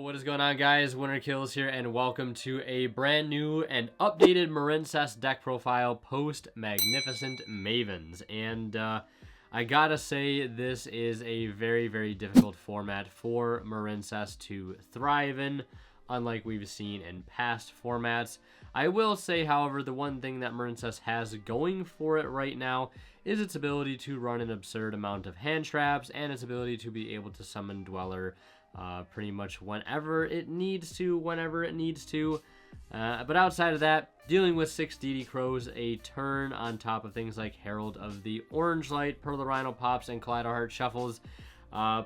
What is going on, guys? Winner Kills here, and welcome to a brand new and updated Marincess deck profile post Magnificent Mavens. And I gotta say, this is a very, very difficult format for Marincess to thrive in, unlike we've seen in past formats. I will say, however, the one thing that Marincess has going for it right now is its ability to run an absurd amount of hand traps and its ability to be able to summon Dweller pretty much whenever it needs to. But outside of that, dealing with 6 DD Crows a turn on top of things like Herald of the Orange Light, Pearl the Rhino Pops, and Kaleido Heart Shuffles,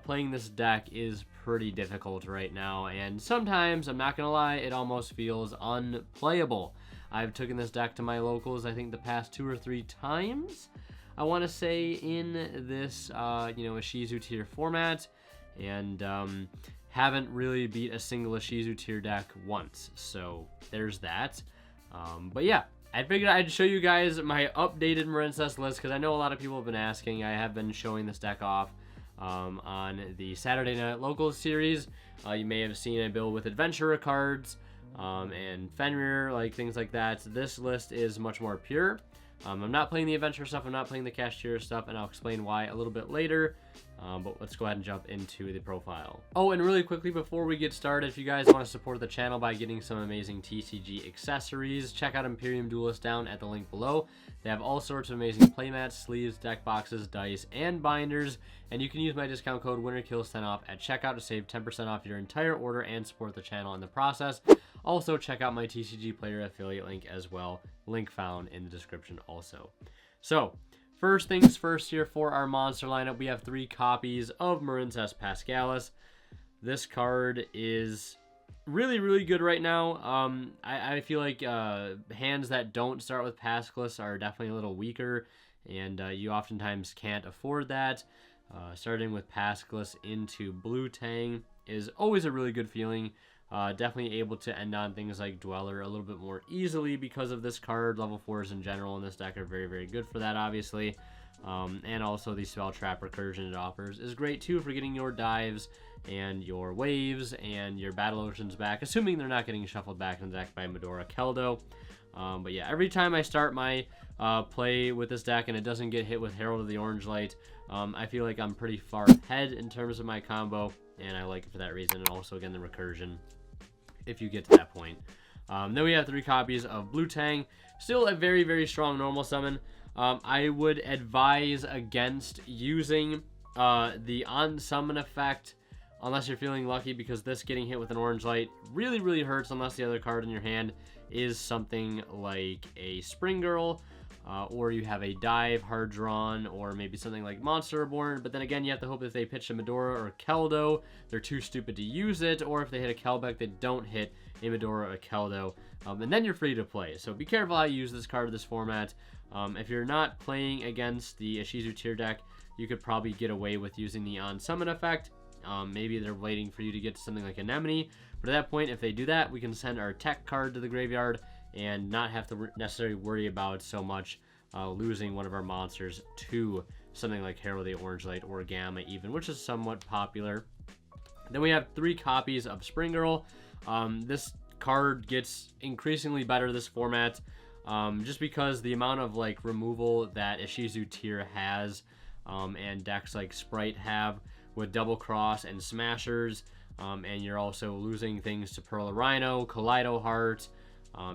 playing this deck is pretty difficult right now, and sometimes, I'm not gonna lie, it almost feels unplayable. I've taken this deck to my locals, I think the past 2 or 3 times, I want to say, in this, a Shizu tier format, and haven't really beat a single Shizu tier deck once, so there's that. But yeah, I figured I'd show you guys my updated Marincess list, because I know a lot of people have been asking. I have been showing this deck off on the Saturday Night Locals series. You may have seen a build with Adventurer cards and Fenrir, like things like that. This list is much more pure. I'm not playing the Adventure stuff, I'm not playing the Cashier stuff, and I'll explain why a little bit later. But let's go ahead and jump into the profile. Oh, and really quickly before we get started, if you guys want to support the channel by getting some amazing TCG accessories, check out Imperium Duelist down at the link below. They have all sorts of amazing playmats, sleeves, deck boxes, dice, and binders, and you can use my discount code WINNERKILLS10 off at checkout to save 10% off your entire order and support the channel in the process. Also, check out my TCG Player affiliate link as well. Link found in the description also. So, first things first here for our monster lineup, we have 3 copies of Marincess Pascalis. This card is really, really good right now. I feel like hands that don't start with Pascalis are definitely a little weaker, and you oftentimes can't afford that. Starting with Pascalis into Blue Tang is always a really good feeling. Definitely able to end on things like Dweller a little bit more easily because of this card. Level 4s in general in this deck are very, very good for that, obviously. And also the Spell Trap recursion it offers is great too for getting your dives and your waves and your battle oceans back, assuming they're not getting shuffled back in the deck by Medora Keldo. But yeah, every time I start my play with this deck and it doesn't get hit with Herald of the Orange Light, I feel like I'm pretty far ahead in terms of my combo, and I like it for that reason. And also, again, the recursion, if you get to that point. Then we have 3 copies of Blue Tang. Still a very, very strong normal summon. I would advise against using the on-summon effect unless you're feeling lucky, because this getting hit with an orange light really, really hurts unless the other card in your hand is something like a Spring Girl, or you have a dive hard drawn, or maybe something like Monster Reborn. But then again, you have to hope if they pitch a Medora or Keldo, they're too stupid to use it, or if they hit a Kelbeck, they don't hit a Medora or a Keldo, and then you're free to play. So be careful how you use this card in this format. If you're not playing against the Shizu tier deck, you could probably get away with using the on-summon effect. Maybe they're waiting for you to get to something like Anemone, but at that point, if they do that, we can send our tech card to the graveyard and not have to necessarily worry about so much losing one of our monsters to something like Herald of the Orange Light or Gamma even, which is somewhat popular. Then we have 3 copies of Spring Girl. This card gets increasingly better this format, just because the amount of like removal that a Shizu tier has, and decks like Sprite have with Double Cross and Smashers, and you're also losing things to Pearl the Rhino, Kaleido Heart.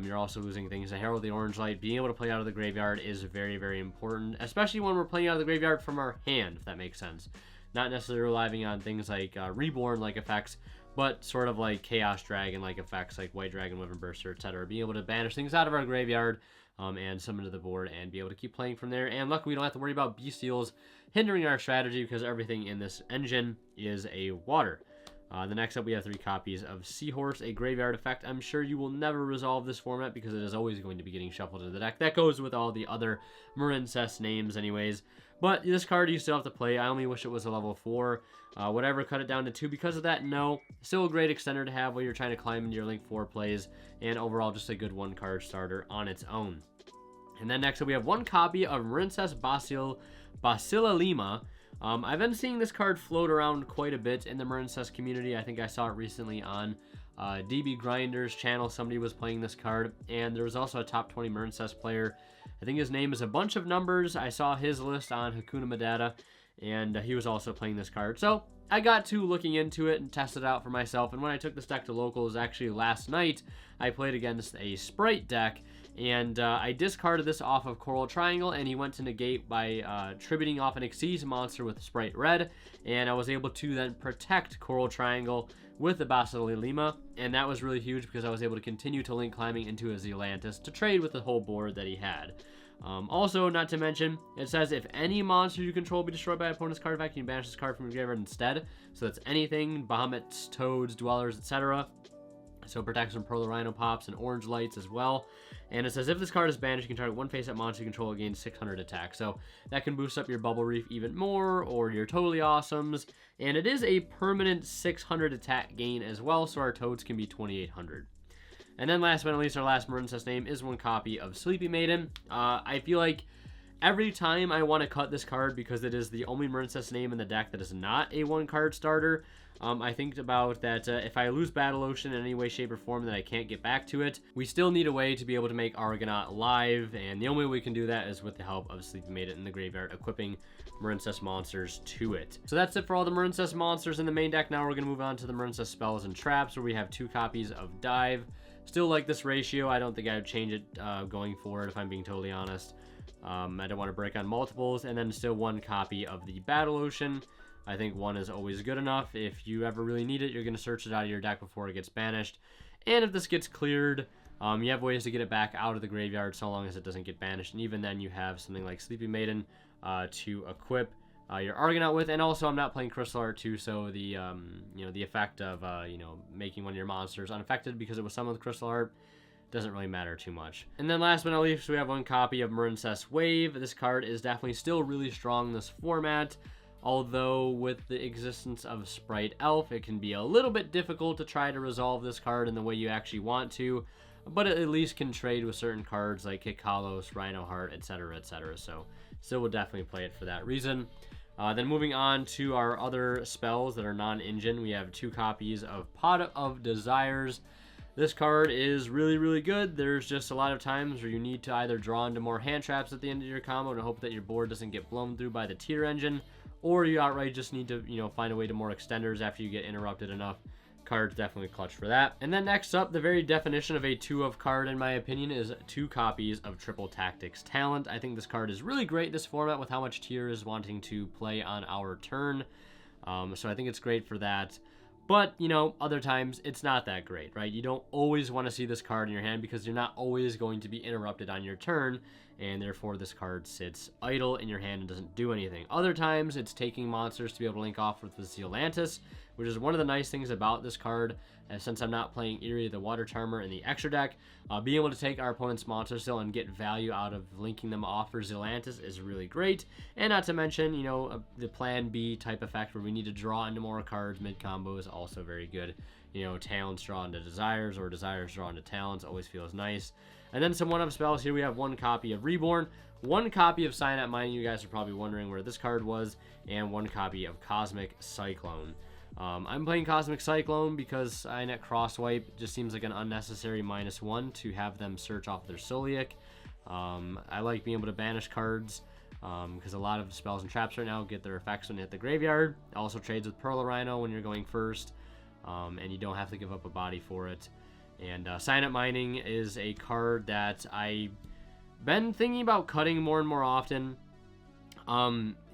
You're also losing things to Herald the Orange Light. Being able to play out of the graveyard is very, very important, especially when we're playing out of the graveyard from our hand, if that makes sense. Not necessarily relying on things like Reborn-like effects, but sort of like Chaos Dragon-like effects, like White Dragon, Wyvern Burster, etc. Being able to banish things out of our graveyard and summon to the board and be able to keep playing from there. And luckily, we don't have to worry about Bestials hindering our strategy, because everything in this engine is a water. The next up, we have 3 copies of Seahorse, a graveyard effect. I'm sure you will never resolve this format because it is always going to be getting shuffled into the deck. That goes with all the other Marincess names anyways. But this card you still have to play. I only wish it was a level 4. Whatever, cut it down to 2 because of that? No. Still a great extender to have while you're trying to climb into your Link 4 plays. And overall, just a good 1-card starter on its own. And then next up, we have 1 copy of Marincess Basilalima. I've been seeing this card float around quite a bit in the Marincess community. I think I saw it recently on DB Grinder's channel. Somebody was playing this card, and there was also a top 20 Marincess player. I think his name is a bunch of numbers. I saw his list on Hakuna Matata, and he was also playing this card. So I got to looking into it and tested it out for myself, and when I took this deck to locals, actually last night, I played against a Sprite deck, and I discarded this off of Coral Triangle, and he went to negate by tributing off an Xyz monster with Sprite Red, and I was able to then protect Coral Triangle with the Basilisk Lima, and that was really huge because I was able to continue to link climbing into a Zealantis to trade with the whole board that he had. Also, not to mention, it says if any monster you control be destroyed by opponent's card effect, you can banish this card from your graveyard instead. So that's anything, Bahamut's, Toads, Dwellers, etc. So protects from Pearl Rhino Pops and Orange Lights as well. And it says if this card is banished, you can target one face-up monster you control, gain 600 attack. So that can boost up your Bubble Reef even more, or your Totally Awesomes. And it is a permanent 600 attack gain as well, so our Toads can be 2800. And then last but not least, our last Marincess name is one copy of Sleepy Maiden. I feel like every time I want to cut this card because it is the only Marincess name in the deck that is not a one-card starter. I think about that if I lose Battle Ocean in any way, shape, or form, that I can't get back to it. We still need a way to be able to make Argonaut live, and the only way we can do that is with the help of Sleepy Maiden in the graveyard, equipping Marincess monsters to it. So that's it for all the Marincess monsters in the main deck. Now we're going to move on to the Marincess spells and traps, where we have 2 copies of Dive. Still like this ratio. I don't think I would change it going forward, if I'm being totally honest. I don't want to break on multiples. And then still 1 copy of the Battle Ocean. I think 1 is always good enough. If you ever really need it, you're going to search it out of your deck before it gets banished. And if this gets cleared, you have ways to get it back out of the graveyard so long as it doesn't get banished. And even then, you have something like Sleepy Maiden to equip your Argonaut with. And also, I'm not playing Crystal Art 2, so the the effect of making one of your monsters unaffected because it was summoned with Crystal Art doesn't really matter too much. And then last but not least, we have 1 copy of Marincess Wave. This card is definitely still really strong in this format. Although with the existence of Sprite Elf, it can be a little bit difficult to try to resolve this card in the way you actually want to, but it at least can trade with certain cards like Kikalos, Rhino Heart, etc., etc. So still would definitely play it for that reason. Then moving on to our other spells that are non-engine, we have 2 copies of Pot of Desires. This card is really, really good. There's just a lot of times where you need to either draw into more hand traps at the end of your combo to hope that your board doesn't get blown through by the tier engine, or you outright just need to, find a way to more extenders after you get interrupted enough. Card's definitely clutch for that. And then next up, the very definition of a 2-of card, in my opinion, is 2 copies of Triple Tactics Talent. I think this card is really great in this format with how much tier is wanting to play on our turn. So I think it's great for that. But, other times it's not that great, right? You don't always want to see this card in your hand because you're not always going to be interrupted on your turn, and therefore this card sits idle in your hand and doesn't do anything. Other times it's taking monsters to be able to link off with the Zealantis, which is one of the nice things about this card, since I'm not playing Eerie the Water Charmer in the extra deck. Being able to take our opponent's monster still and get value out of linking them off for Zealantis is really great. And not to mention, the Plan B type effect where we need to draw into more cards mid-combo is also very good. Talents draw into Desires, or Desires draw into Talents, always feels nice. And then some one-up spells. Here we have 1 copy of Reborn, 1 copy of Cyanide Mine. You guys are probably wondering where this card was, and 1 copy of Cosmic Cyclone. I'm playing Cosmic Cyclone because Cyanide Crosswipe just seems like an unnecessary -1 to have them search off their Solic. I like being able to banish cards because a lot of spells and traps right now get their effects when they hit the graveyard. It also trades with Pearl Rhino when you're going first, and you don't have to give up a body for it. And Cyanide Mining is a card that I've been thinking about cutting more and more often.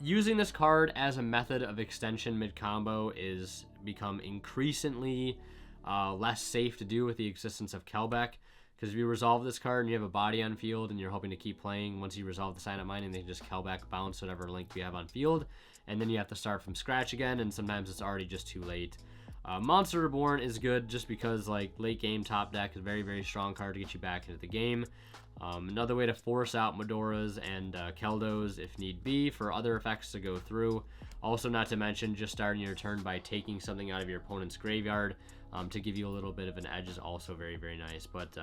Using this card as a method of extension mid-combo is become increasingly less safe to do with the existence of Kelbeck. Because if you resolve this card and you have a body on field and you're hoping to keep playing, once you resolve the Cyanide Mining, they can just Kelbeck bounce whatever link you have on field. And then you have to start from scratch again, and sometimes it's already just too late. Monster Reborn is good just because late game top deck is a very, very strong card to get you back into the game. Another way to force out Medoras and Keldos if need be for other effects to go through. Also, not to mention, just starting your turn by taking something out of your opponent's graveyard to give you a little bit of an edge is also very, very nice. But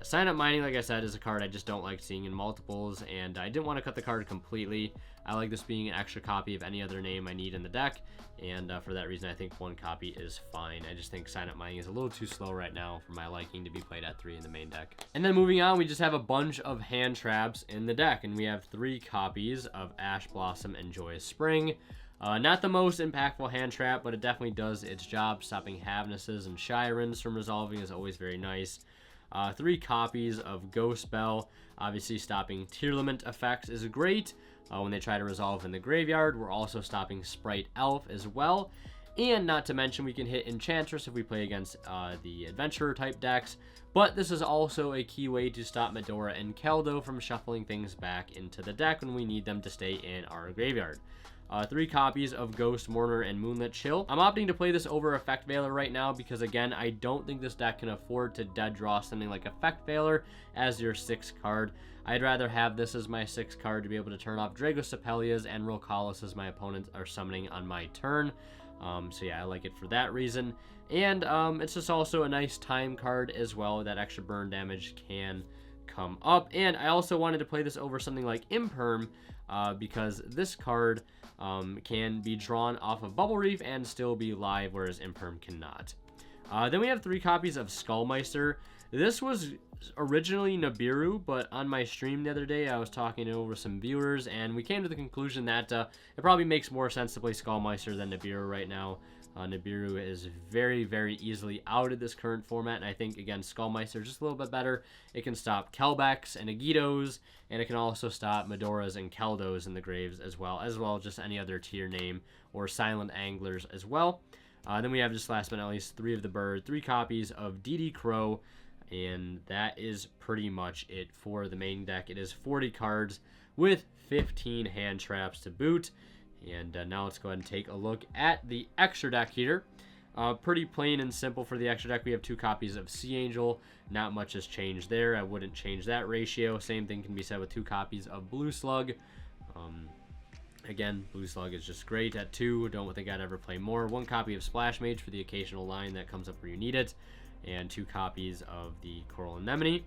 Sign Up Mining, like I said, is a card I just don't like seeing in multiples, and I didn't want to cut the card completely. I like this being an extra copy of any other name I need in the deck, and for that reason, I think 1 copy is fine. I just think Sign Up Mining is a little too slow right now for my liking to be played at 3 in the main deck. And then moving on, we just have a bunch of hand traps in the deck, and we have 3 copies of Ash Blossom and Joyous Spring. Not the most impactful hand trap, but it definitely does its job. Stopping Havnesses and Shirens from resolving is always very nice. 3 copies of Ghost Bell. Obviously, stopping Tearlament effects is great. When they try to resolve in the graveyard, we're also stopping Sprite Elf as well. And not to mention, we can hit Enchantress if we play against the Adventurer type decks. But this is also a key way to stop Medora and Keldo from shuffling things back into the deck when we need them to stay in our graveyard. 3 copies of Ghost Mourner and Moonlit Chill. I'm opting to play this over Effect Veiler right now because, again, I don't think this deck can afford to dead draw something like Effect Veiler as your 6th card. I'd rather have this as my 6th card to be able to turn off Dragosepelias and Rokalis as my opponents are summoning on my turn. So yeah, I like it for that reason. And it's just also a nice time card as well. That extra burn damage can come up. And I also wanted to play this over something like Imperm because this card can be drawn off of Bubble Reef and still be live, whereas Imperm cannot. Then we have 3 copies of Skullmeister. This was originally Nibiru, but on my stream the other day, I was talking over some viewers, and we came to the conclusion that it probably makes more sense to play Skullmeister than Nibiru right now. Nibiru is very, very easily out of this current format, and I think, again, Skullmeister is just a little bit better. It can stop Kelbecks and Agitos, and it can also stop Medoras and Keldos in the graves as well as just any other tier name or Silent Anglers as well. Then we have, just last but not least, 3 of the bird, 3 copies of DD Crow, and that is pretty much it for the main deck. It is 40 cards with 15 hand traps to boot. And now let's go ahead and take a look at the extra deck here. Pretty plain and simple for the extra deck. We have 2 copies of Sea Angel. Not much has changed there. I wouldn't change that ratio. Same thing can be said with 2 copies of Blue Slug. Again, Blue Slug is just great at 2. Don't think I'd ever play more. 1 copy of Splash Mage for the occasional line that comes up where you need it. And 2 copies of the Coral Anemone.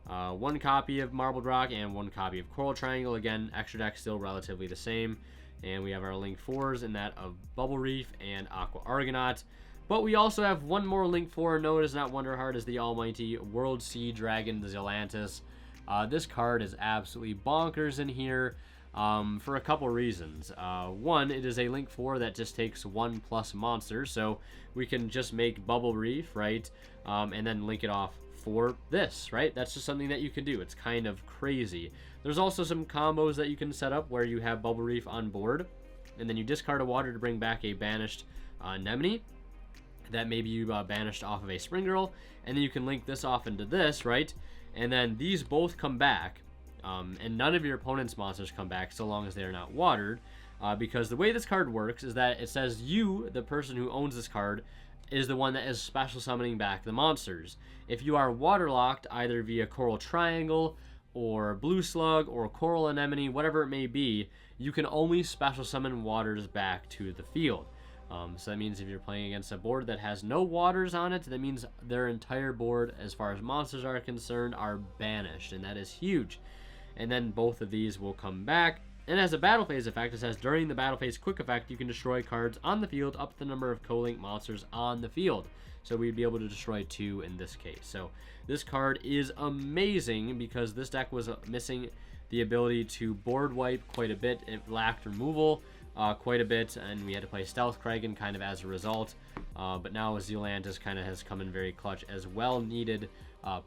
1 copy of Marbled Rock and 1 copy of Coral Triangle. Again, extra deck still relatively the same. And we have our Link 4s in that of Bubble Reef and Aqua Argonaut. But we also have 1 more Link 4. No, it is not Wonderheart, as the almighty World Sea Dragon, the Zelantis. This card is absolutely bonkers in here for a couple reasons. 1, it is a Link 4 that just takes 1+ monsters, so we can just make Bubble Reef, right, and then link it off for this, right? That's just something that you can do. It's kind of crazy. There's also some combos that you can set up where you have Bubble Reef on board, and then you discard a water to bring back a banished Anemone that maybe you banished off of a Spring Girl, and then you can link this off into this, right? And then these both come back, and none of your opponent's monsters come back so long as they are not watered, because the way this card works is that it says you, the person who owns this card, is the one that is special summoning back the monsters. If you are waterlocked either via Coral Triangle or Blue Slug or Coral Anemone, whatever it may be, you can only special summon waters back to the field. So that means if you're playing against a board that has no waters on it, that means their entire board, as far as monsters are concerned, are banished, and that is huge. And then both of these will come back. And as a battle phase effect, it says during the battle phase quick effect, you can destroy cards on the field up to the number of co-link monsters on the field. So we'd be able to destroy 2 in this case. So this card is amazing because this deck was missing the ability to board wipe quite a bit. It lacked removal quite a bit, and we had to play Stealth Kraken kind of as a result. But now Zealantis kind of has come in very clutch as well. Needed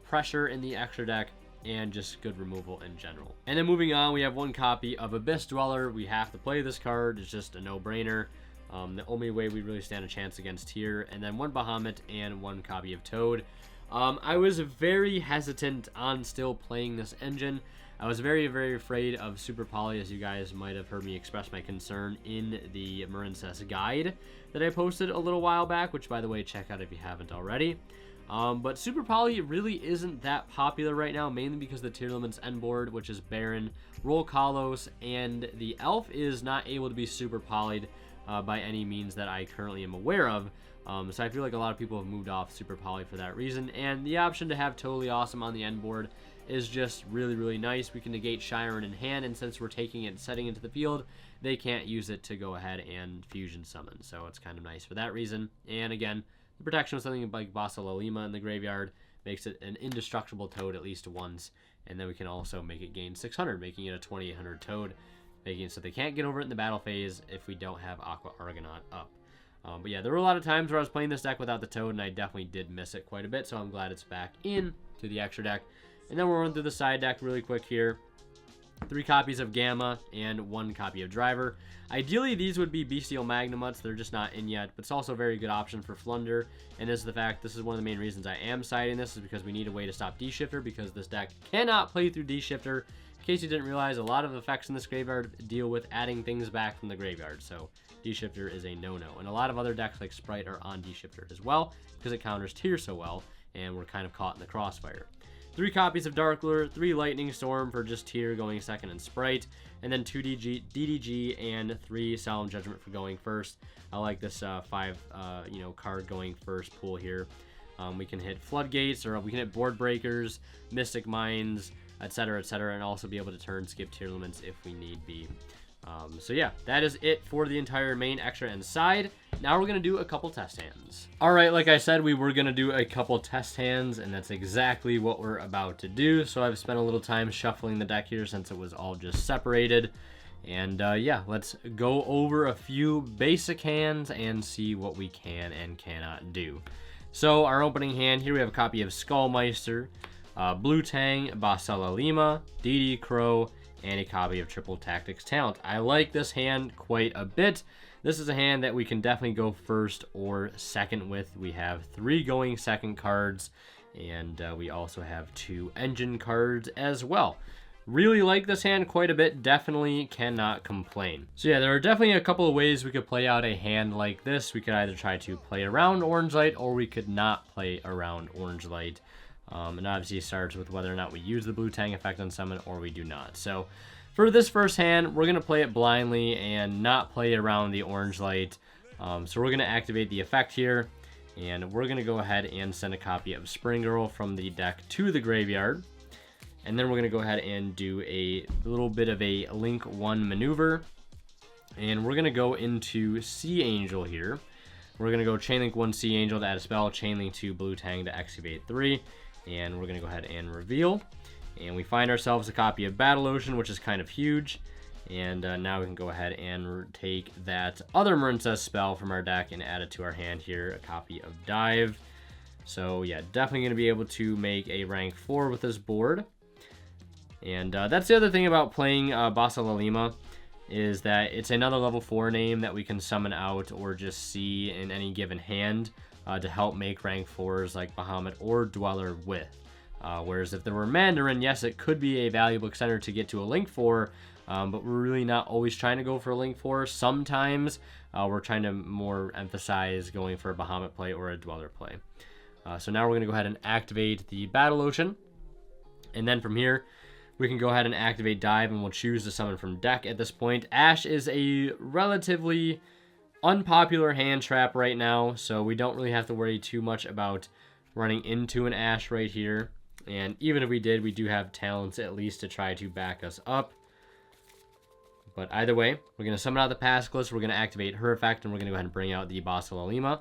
pressure in the extra deck and just good removal in general. And then moving on, we have 1 copy of Abyss Dweller. We have to play this card. It's just a no-brainer. The only way we really stand a chance against here. And then 1 Bahamut and 1 copy of Toad. I was very hesitant on still playing this engine. I was very, very afraid of Super Poly, as you guys might have heard me express my concern in the Marincess guide that I posted a little while back, which, by the way, check out if you haven't already. But Super Poly really isn't that popular right now, mainly because the Tearlament's end board, which is Baron, Rokalos, and the Elf is not able to be Super Poly'd by any means that I currently am aware of. So I feel like a lot of people have moved off Super Poly for that reason. And the option to have Totally Awesome on the end board is just really, really nice. We can negate Shiren in hand, and since we're taking it and setting into the field, they can't use it to go ahead and fusion summon. So it's kind of nice for that reason. And again, the protection with something like Basalalima in the graveyard makes it an indestructible Toad at least once. And then we can also make it gain 600, making it a 2800 Toad, making it so they can't get over it in the battle phase if we don't have Aqua Argonaut up. But yeah, there were a lot of times where I was playing this deck without the Toad, and I definitely did miss it quite a bit, so I'm glad it's back in to the extra deck. And then we'll run through the side deck really quick here. 3 copies of Gamma and 1 copy of Driver. Ideally, these would be Bestial Magnamuts. They're just not in yet, but it's also a very good option for Flunder. And this is the fact, this is one of the main reasons I am siding this, is because we need a way to stop D-Shifter, because this deck cannot play through D-Shifter. In case you didn't realize, a lot of effects in this graveyard deal with adding things back from the graveyard, so D-Shifter is a no-no. And a lot of other decks like Sprite are on D-Shifter as well, because it counters Tear so well, and we're kind of caught in the crossfire. 3 copies of Dark Lure, 3 Lightning Storm for just Tear going second and Sprite, and then 2 DDG and 3 Solemn Judgment for going first. I like this 5 card going first pool here. We can hit Floodgates, or we can hit Board Breakers, Mystic Mines, etc., and also be able to turn skip Tier Limits if we need be. So yeah, that is it for the entire main, extra, and side. Now we're going to do a couple test hands. Alright, like I said, we were going to do a couple test hands, and that's exactly what we're about to do. So I've spent a little time shuffling the deck here since it was all just separated. And yeah, let's go over a few basic hands and see what we can and cannot do. So our opening hand, here we have a copy of Skullmeister, Blue Tang, Basalalima, DD Crow, and a copy of Triple Tactics Talent. I like this hand quite a bit. This is a hand that we can definitely go first or second with. We have 3 going second cards, and we also have 2 engine cards as well. Really like this hand quite a bit. Definitely cannot complain. So yeah, there are definitely a couple of ways we could play out a hand like this. We could either try to play around Orange Light, or we could not play around Orange Light. And obviously it starts with whether or not we use the Blue Tang effect on summon, or we do not. So for this first hand, we're going to play it blindly and not play around the Orange Light. So we're going to activate the effect here, and we're going to go ahead and send a copy of Spring Girl from the deck to the graveyard. And then we're going to go ahead and do a little bit of a Link 1 maneuver. And we're going to go into Sea Angel here. We're going to go Chainlink 1 Sea Angel to add a spell, Chainlink 2 Blue Tang to activate 3. And we're going to go ahead and reveal. And we find ourselves a copy of Battle Ocean, which is kind of huge. And now we can go ahead and take that other Marincess spell from our deck and add it to our hand here, a copy of Dive. So yeah, definitely going to be able to make a rank 4 with this board. And that's the other thing about playing Basalalima, is that it's another level 4 name that we can summon out or just see in any given hand to help make rank 4s like Bahamut or Dweller with. Whereas if there were Mandarin, yes, it could be a valuable extender to get to a Link 4, but we're really not always trying to go for a Link 4. Sometimes we're trying to more emphasize going for a Bahamut play or a Dweller play. So now we're going to go ahead and activate the Battle Ocean. And then from here, we can go ahead and activate Dive, and we'll choose to summon from deck at this point. Ash is a relatively unpopular hand trap right now, so we don't really have to worry too much about running into an Ash right here. And even if we did, we do have talents at least to try to back us up. But either way, we're going to summon out the Pascalist, we're going to activate her effect, and we're going to go ahead and bring out the Basalalima.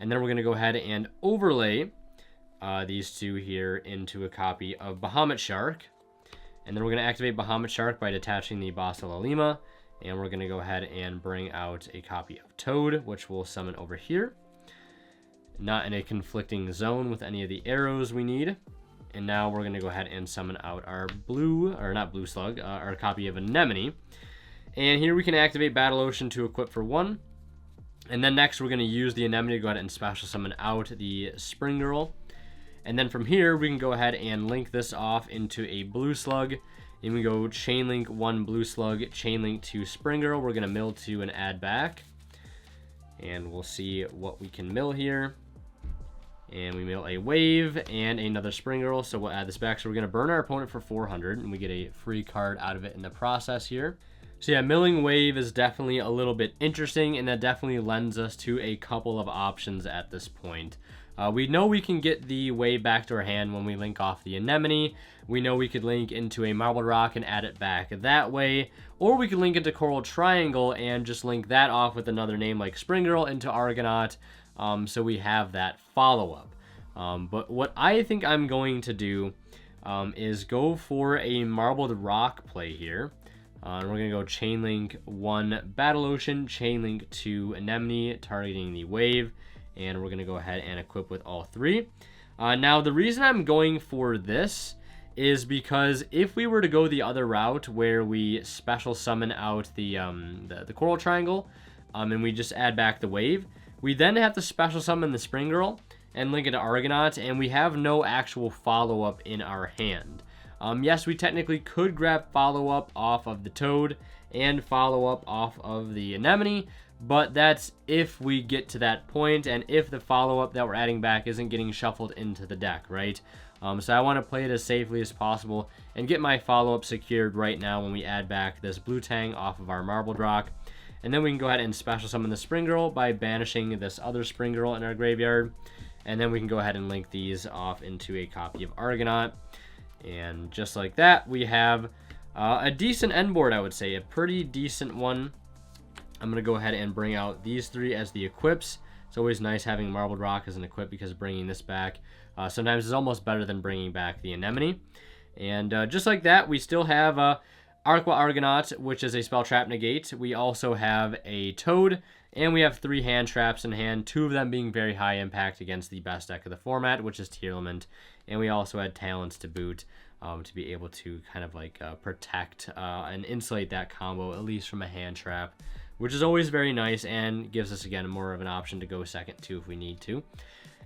And then we're going to go ahead and overlay these two here into a copy of Bahamut Shark. And then we're going to activate Bahamut Shark by detaching the Basalalima. And we're going to go ahead and bring out a copy of Toad, which we'll summon over here. Not in a conflicting zone with any of the arrows we need. And now we're going to go ahead and summon out our our copy of Anemone. And here we can activate Battle Ocean to equip for 1. And then next we're going to use the Anemone to go ahead and special summon out the Spring Girl. And then from here, we can go ahead and link this off into a Blue Slug. And we go Chainlink 1 Blue Slug, Chainlink 2 Spring Girl. We're going to mill 2 and add back. And we'll see what we can mill here. And we mill a Wave and another Spring Girl. So we'll add this back. So we're going to burn our opponent for 400. And we get a free card out of it in the process here. So yeah, Milling Wave is definitely a little bit interesting, and that definitely lends us to a couple of options at this point. We know we can get the wave back to our hand when we link off the Anemone. We know we could link into a Marbled Rock and add it back that way. Or we could link into Coral Triangle and just link that off with another name like Spring Girl into Argonaut. So we have that follow-up. But what I think I'm going to do is go for a Marbled Rock play here. And we're going to go Chainlink 1 Battle Ocean, Chainlink 2 Anemone, targeting the wave. And we're going to go ahead and equip with all three. Now, the reason I'm going for this is because if we were to go the other route where we special summon out the Coral Triangle and we just add back the wave, we then have to special summon the Spring Girl and link it to Argonaut, and we have no actual follow-up in our hand. Yes, we technically could grab follow-up off of the Toad and follow-up off of the Anemone, but that's if we get to that point and if the follow-up that we're adding back isn't getting shuffled into the deck, right? So I want to play it as safely as possible and get my follow-up secured right now when we add back this Blue Tang off of our Marbled Rock. And then we can go ahead and special summon the Spring Girl by banishing this other Spring Girl in our graveyard. And then we can go ahead and link these off into a copy of Argonaut. And just like that, we have a decent end board, I would say. A pretty decent one. I'm going to go ahead and bring out these three as the equips. It's always nice having Marbled Rock as an equip because bringing this back sometimes is almost better than bringing back the Anemone. And just like that, we still have Aqua Argonaut, which is a spell trap negate. We also have a Toad, and we have 3 hand traps in hand, 2 of them being very high impact against the best deck of the format, which is Tearlament. And we also had Talents to boot to be able to kind of like protect and insulate that combo, at least from a hand trap, which is always very nice and gives us, again, more of an option to go second too if we need to.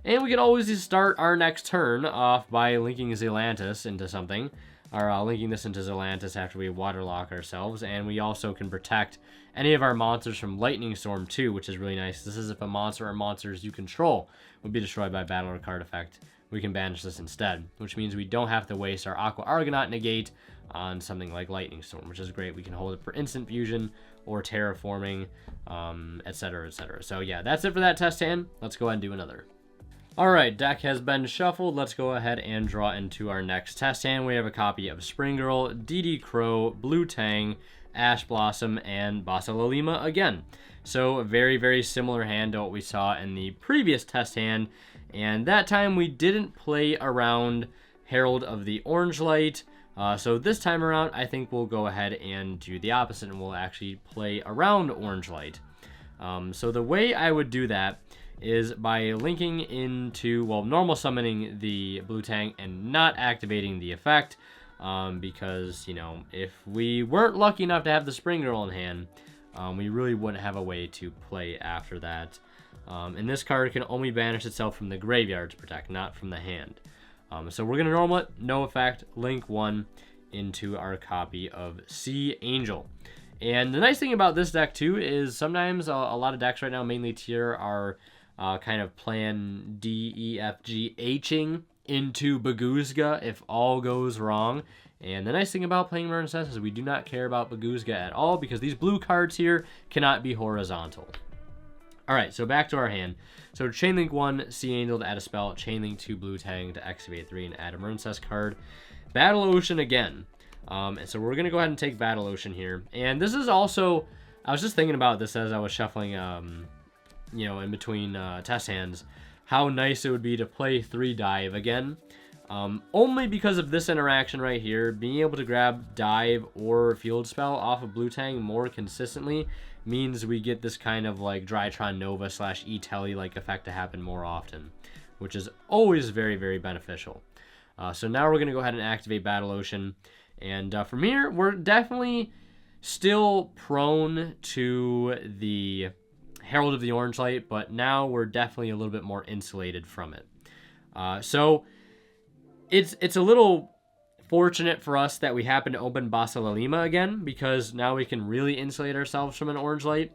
And we can always start our next turn off by linking Zelantis into something, or linking this into Zelantis after we waterlock ourselves, and we also can protect any of our monsters from Lightning Storm too, which is really nice. This is if a monster or monsters you control would be destroyed by battle or card effect. We can banish this instead, which means we don't have to waste our Aqua Argonaut negate on something like Lightning Storm, which is great. We can hold it for instant fusion or terraforming, etc., etc. So yeah, that's it for that test hand. Let's go ahead and do another. Alright, deck has been shuffled. Let's go ahead and draw into our next test hand. We have a copy of Spring Girl, DD Crow, Blue Tang, Ash Blossom, and Basilalima again. So a very, very similar hand to what we saw in the previous test hand. And that time we didn't play around Herald of the Orange Light. So this time around, I think we'll go ahead and do the opposite, and we'll actually play around Orange Light. So the way I would do that is by linking into, well, normal summoning the Blue Tang and not activating the effect. Because, you know, if we weren't lucky enough to have the Spring Girl in hand, we really wouldn't have a way to play after that. And this card can only banish itself from the graveyard to protect, not from the hand. So we're going to normal it, no effect, link 1 into our copy of Sea Angel. And the nice thing about this deck, too, is sometimes a lot of decks right now, mainly tier, are kind of plan D, E, F, G, H-ing into Baguzga if all goes wrong. And the nice thing about playing Marincess is we do not care about Baguzga at all because these blue cards here cannot be horizontal. Alright, so back to our hand. So Chainlink 1, Sea Angel to add a spell, Chainlink 2, Blue Tang to activate 3 and add a Marincess card. Battle Ocean again. And so we're going to go ahead and take Battle Ocean here. And this is also, I was just thinking about this as I was shuffling, you know, in between test hands, how nice it would be to play 3 Dive again. Only because of this interaction right here, being able to grab Dive or Field Spell off of Blue Tang more consistently means we get this kind of like Drytron Nova / E-Telly like effect to happen more often, which is always very, very beneficial. So now we're going to go ahead and activate Battle Ocean. And from here, we're definitely still prone to the Herald of the Orange Light, but now we're definitely a little bit more insulated from it. So it's a little fortunate for us that we happen to open Basilalima again, because now we can really insulate ourselves from an Orange Light.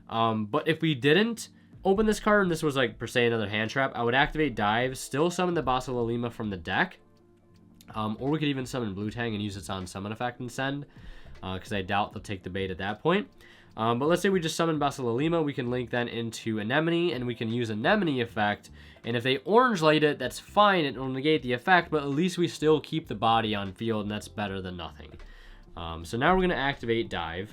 But if we didn't open this card, and this was like per se another hand trap, I would activate Dive, still summon the Basilalima from the deck, or we could even summon Blue Tang and use its on summon effect and send. because I doubt they'll take the bait at that point. But let's say we just summon Basilolima, we can link then into Anemone, and we can use Anemone effect. And if they orange light it, that's fine, it will negate the effect, but at least we still keep the body on field, and that's better than nothing. So now we're going to activate Dive.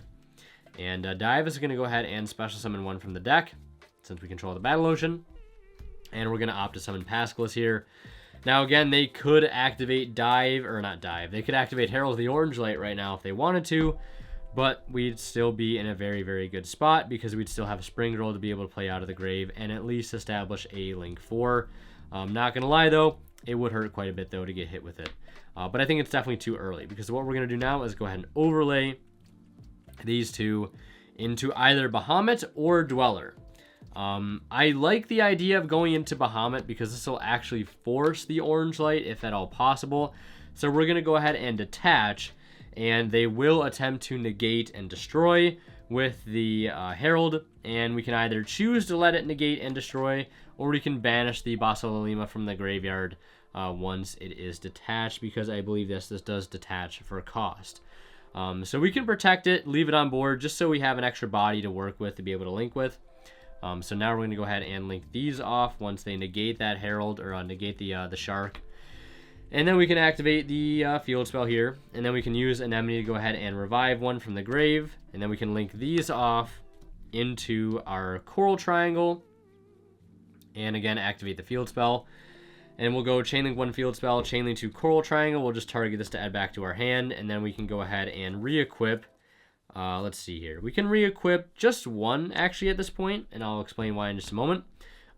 And Dive is going to go ahead and special summon one from the deck, since we control the Battle Ocean. And we're going to opt to summon Pascalis here. Now again, they could activate Dive, or not Dive, they could activate Herald of the Orange Light right now if they wanted to. But we'd still be in a very, very good spot because we'd still have a Spring Girl to be able to play out of the grave and at least establish a Link 4. Not going to lie, though, it would hurt quite a bit, though, to get hit with it. But I think it's definitely too early because what we're going to do now is go ahead and overlay these two into either Bahamut or Dweller. I like the idea of going into Bahamut because this will actually force the Orange Light if at all possible. So we're going to go ahead and detach. And they will attempt to negate and destroy with the Herald, and we can either choose to let it negate and destroy, or we can banish the Basilolima from the graveyard once it is detached, because I believe this does detach for cost. So we can protect it, leave it on board, just so we have an extra body to work with to be able to link with. So now we're going to go ahead and link these off once they negate that Herald, or negate the Shark. And then we can activate the field spell here. And then we can use Anemone to go ahead and revive one from the grave. And then we can link these off into our Coral Triangle. And again, activate the field spell. And we'll go Chainlink 1 field spell, Chainlink 2 Coral Triangle. We'll just target this to add back to our hand. And then we can go ahead and re-equip. Let's see here. We can re-equip just one, actually, at this point. And I'll explain why in just a moment.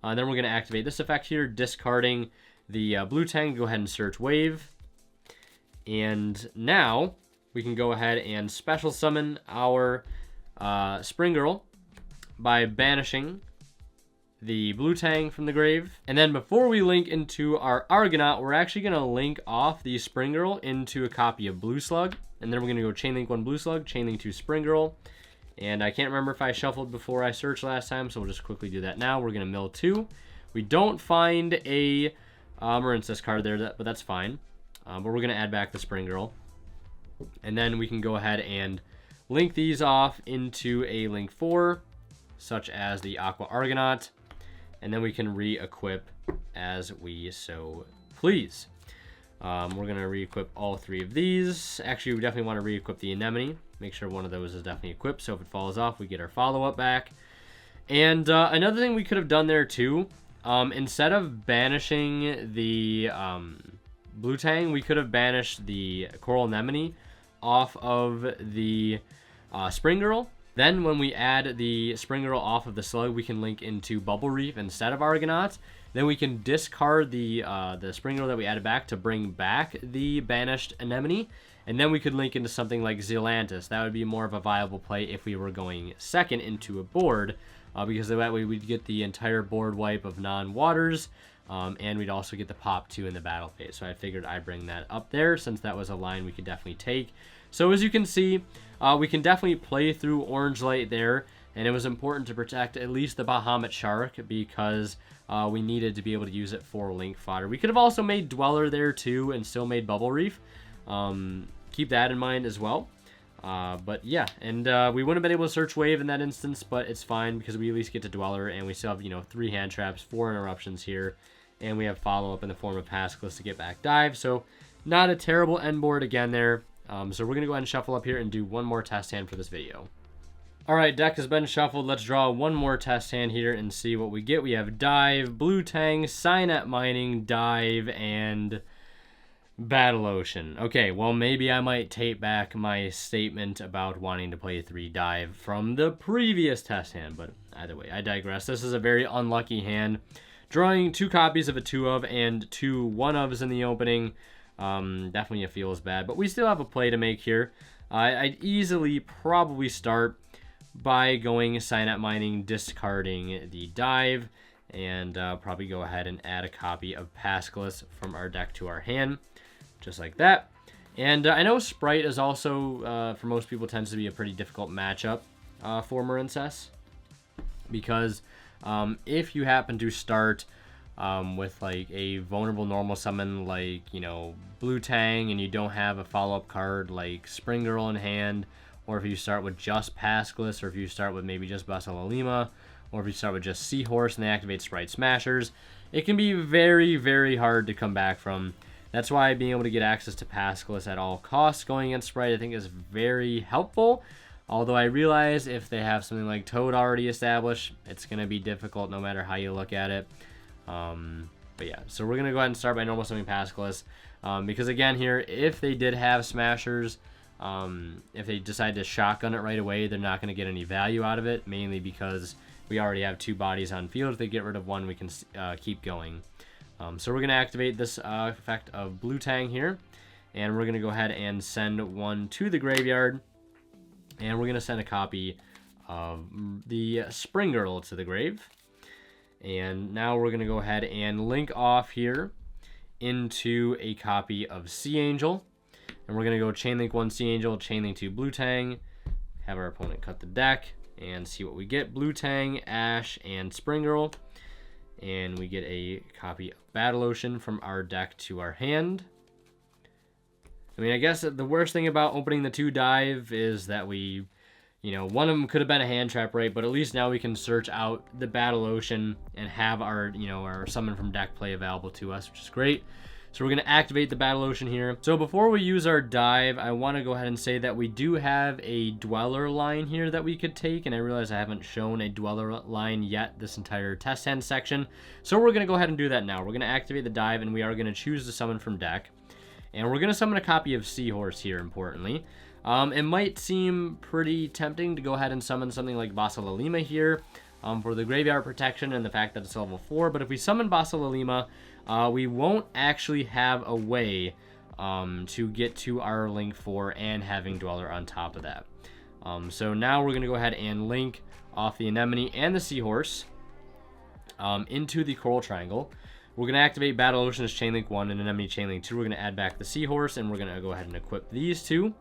Then we're going to activate this effect here, discarding the blue tang, go ahead and search Wave. And now we can go ahead and special summon our Spring Girl by banishing the blue tang from the grave. And then before we link into our Argonaut, we're actually going to link off the Spring Girl into a copy of Blue Slug. And then we're going to go Chainlink 1 Blue Slug, Chainlink 2 Spring Girl. And I can't remember if I shuffled before I searched last time, so we'll just quickly do that now. We're going to mill 2. We don't find a Marincess card there, but that's fine. But we're going to add back the Spring Girl. And then we can go ahead and link these off into a Link 4, such as the Aqua Argonaut. And then we can re-equip as we so please. We're going to re-equip all 3 of these. Actually, we definitely want to re-equip the Anemone. Make sure one of those is definitely equipped, so if it falls off, we get our follow-up back. And another thing we could have done there, too, instead of banishing the blue tang, we could have banished the Coral Anemone off of the Spring Girl. Then when we add the Spring Girl off of the Slug, we can link into Bubble Reef instead of Argonaut. Then we can discard the Spring Girl that we added back to bring back the banished Anemone. And then we could link into something like Zealantis. That would be more of a viable play if we were going second into a board. Because that way we'd get the entire board wipe of non-waters, and we'd also get the pop 2 in the battle phase. So I figured I'd bring that up there since that was a line we could definitely take. So as you can see, we can definitely play through Orange Light there, and it was important to protect at least the Bahamut Shark because we needed to be able to use it for Link fodder. We could have also made Dweller there too and still made Bubble Reef. Keep that in mind as well. But yeah, and we wouldn't have been able to search Wave in that instance, but it's fine because we at least get to Dweller, and we still have, 3 hand traps, 4 interruptions here, and we have follow-up in the form of Pascalis to get back Dive, so not a terrible end board again there. So we're going to go ahead and shuffle up here and do one more test hand for this video. Alright, deck has been shuffled. Let's draw one more test hand here and see what we get. We have Dive, Blue Tang, Cyanite Mining, Dive, and Battle Ocean. Okay, well, maybe I might take back my statement about wanting to play 3 Dive from the previous test hand, but either way, I digress. This is a very unlucky hand. Drawing 2 copies of a 2-of and 2 1-ofs in the opening. Definitely it feels bad, but we still have a play to make here. I'd easily probably start by going Cyanite Mining, discarding the Dive, and probably go ahead and add a copy of Pascalis from our deck to our hand. Just like that. And I know Sprite is also, for most people, tends to be a pretty difficult matchup for Marincess. Because if you happen to start with like a vulnerable normal summon like, you know, Blue Tang, and you don't have a follow-up card like Spring Girl in hand, or if you start with just Pascalus, or if you start with maybe just Basalalima, or if you start with just Seahorse and they activate Sprite Smashers, it can be very, very hard to come back from. That's why being able to get access to Pascalus at all costs going against Sprite, I think, is very helpful. Although I realize if they have something like Toad already established, it's going to be difficult no matter how you look at it. But yeah, so we're going to go ahead and start by normal summoning Pascalus. Because again here, if they did have Smashers, if they decide to shotgun it right away, they're not going to get any value out of it, mainly because we already have 2 bodies on field. If they get rid of one, we can keep going. So we're going to activate this effect of Blue Tang here, and we're going to go ahead and send one to the graveyard, and we're going to send a copy of the Spring Girl to the grave. And now we're going to go ahead and link off here into a copy of Sea Angel, and we're going to go Chainlink 1 Sea Angel, Chainlink 2 Blue Tang, have our opponent cut the deck, and see what we get. Blue Tang, Ash, and Spring Girl. And we get a copy of Battle Ocean from our deck to our hand. I mean, I guess the worst thing about opening the 2 dive is that we, you know, one of them could have been a hand trap, right? But at least now we can search out the Battle Ocean and have our, you know, our summon from deck play available to us, which is great. So we're going to activate the Battle Ocean here. So before we use our dive, I want to go ahead and say that we do have a Dweller line here that we could take. And I realize I haven't shown a Dweller line yet this entire test hand section. So we're going to go ahead and do that now. We're going to activate the dive, and we are going to choose to summon from deck. And we're going to summon a copy of Seahorse here, importantly. It might seem pretty tempting to go ahead and summon something like Basalalima here for the graveyard protection and the fact that it's level 4. But if we summon Basalalima, we won't actually have a way to get to our link 4 and having Dweller on top of that. So now we're going to go ahead and link off the Anemone and the Seahorse into the Coral Triangle. We're going to activate Battle Ocean as Chainlink 1 and Anemone Chainlink 2. We're going to add back the Seahorse, and we're going to go ahead and equip these 2.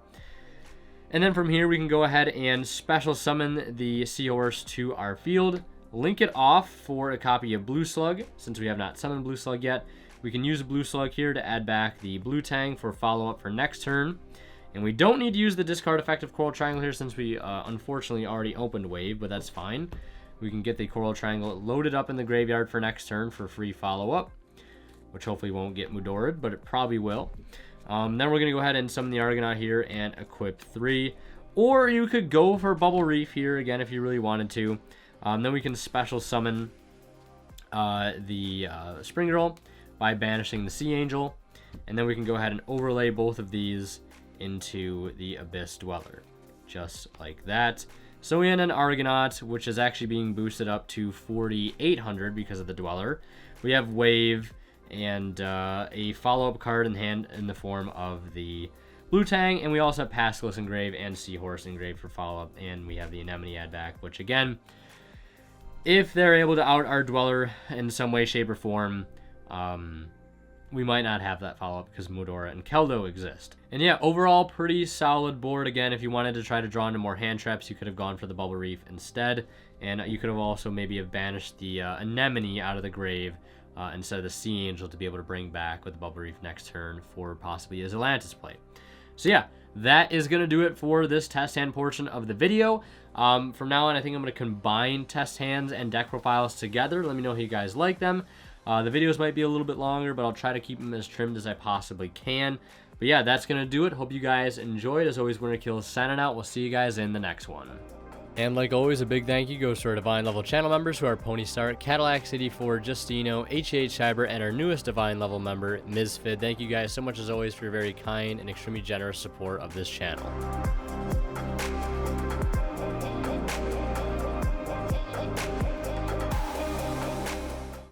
And then from here, we can go ahead and special summon the Seahorse to our field. Link it off for a copy of Blue Slug. Since we have not summoned Blue Slug yet, we can use Blue Slug here to add back the Blue Tang for follow-up for next turn. And we don't need to use the discard effect of Coral Triangle here since we unfortunately already opened Wave, but that's fine. We can get the Coral Triangle loaded up in the graveyard for next turn for free follow-up, which hopefully won't get Mudorid, but it probably will. Then we're going to go ahead and summon the Argonaut here and equip 3. Or you could go for Bubble Reef here, again, if you really wanted to. Then we can special summon the Spring Girl by banishing the Sea Angel. And then we can go ahead and overlay both of these into the Abyss Dweller. Just like that. So we had an Argonaut, which is actually being boosted up to 4,800 because of the Dweller. We have Wave and a follow-up card in hand in the form of the Blue Tang. And we also have Pascalus engraved and Seahorse engraved for follow-up. And we have the Anemone add back, which again, if they're able to out our Dweller in some way, shape, or form, we might not have that follow-up because Mudora and Keldo exist. And yeah, overall, pretty solid board. Again, if you wanted to try to draw into more hand traps, you could have gone for the Bubble Reef instead. And you could have also maybe have banished the Anemone out of the grave instead of the Sea Angel to be able to bring back with the Bubble Reef next turn for possibly a Zelantis play. So yeah, that is going to do it for this test hand portion of the video. From now on, I think I'm going to combine test hands and deck profiles together. Let me know how you guys like them. The videos might be a little bit longer, but I'll try to keep them as trimmed as I possibly can. But yeah, that's going to do it. Hope you guys enjoyed. As always, Winter Kill signing out. We'll see you guys in the next one. And like always, a big thank you goes to our Divine level channel members who are Pony Star, Cadillac City 4, Justino, HH Cyber, and our newest Divine level member, Ms. Fid. Thank you guys so much as always for your very kind and extremely generous support of this channel.